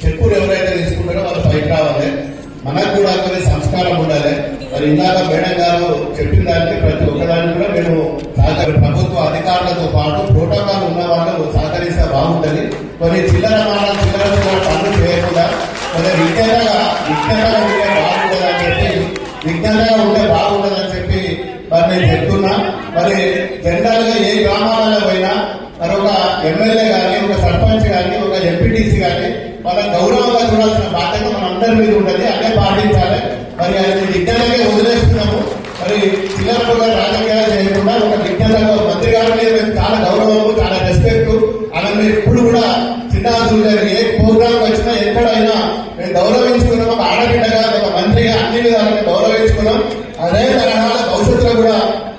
చెప్పులు ఎవరైతే తీసుకుంటారో వాళ్ళు పైకి రావాలి. మనకు కూడా కొన్ని సంస్కారం ఉండాలి. మరి ఇందాక మేడం గారు చెప్పిన దానికి ప్రతి ఒక్కదానికి కూడా మేము ప్రభుత్వ అధికారులతో పాటు ప్రోటోకాల్ ఉన్న వాళ్ళు సహకరిస్తే బాగుంటుంది. కొన్ని చిల్లర పనులు చేయకుండా కొన్ని విజ్ఞతగా ఉంటే బాగుంటుందని చెప్పి మరి నేను చెప్తున్నా. మరి జనరల్ గా ఏ గ్రామాలలో పోయినా మరి ఒక ఎమ్మెల్యే గాని, ఒక సర్పంచ్ గాని, ఒక ఎంపీటీసీ గాని మన గౌరవంగా చూడాల్సిన బాధ్యత మన అందరి మీద ఉంటుంది. అదే పాటించాలి. మరి అది విజ్ఞతగా వదిలేస్తున్నాము. మరి చిల్లరగా రాజకీయాలు చేయకుండా ఒక విజ్ఞతగా మంత్రి గారి మీద మేము చాలా గౌరవము, చాలా రెస్పెక్ట్. అలా మీరు ఎప్పుడు కూడా చిన్న ఏ ప్రోగ్రామ్ వచ్చినా ఎక్కడైనా మేము గౌరవించుకున్నాం. ఒక ఆడబిడ్డగా, ఒక మంత్రిగా అన్ని విధాలుగా గౌరవించుకున్నాం. అదే తరహాల భవిష్యత్తులో కూడా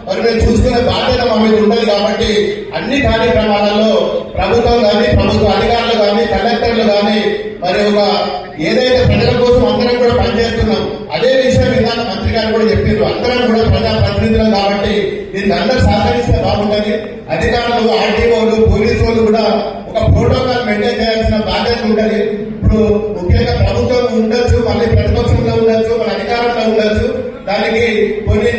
మరి మేము చూసుకునే బాధ్యత మా మీద ఉంటుంది. కాబట్టి అన్ని కార్యక్రమాలలో ప్రభుత్వం కానీ, ప్రభుత్వ అధికారులు కానీ, కలెక్టర్లు కానీ మరి ఒక ఏదైతే ప్రజల కోసం అందరం కూడా పనిచేస్తున్నాం. అదే విషయం ఇందాక మంత్రి గారు కూడా చెప్పారు. అందరం కూడా ప్రజా ప్రతినిధులు కాబట్టి దీనికి అందరూ సహకరిస్తే బాగుంటుంది. అధికారులు, ఆర్టీఓలు, పోలీసు వాళ్ళు కూడా ఒక ప్రోటోకాల్ మెయింటైన్ చేయాల్సిన బాధ్యత ఉంటుంది. ఇప్పుడు ముఖ్యంగా ప్రభుత్వం ఉండొచ్చు, మళ్ళీ ప్రతిపక్షంలో ఉండొచ్చు, మన అధికారంలో ఉండొచ్చు. దానికి కొన్ని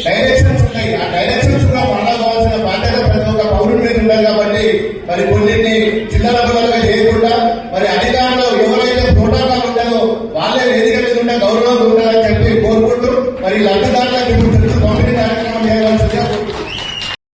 డైరెక్షన్స్ ఉంటాయి. ఆ డైరెక్షన్స్ కూడా పండవలసిన బాధ్యత ప్రతి ఒక్క పౌరుడి మీద ఉండాలి. కాబట్టి మరి కొన్నింటిని చిల్లర బదులుగా చేయకుండా మరి అధికారంలో ఎవరైతే ప్రోటోకాల్ ఉంటుందో వాళ్ళే వేదిక మీద ఉంటే గౌరవంగా ఉండాలని చెప్పి కోరుకుంటూ మరి లబ్ధిదారులకు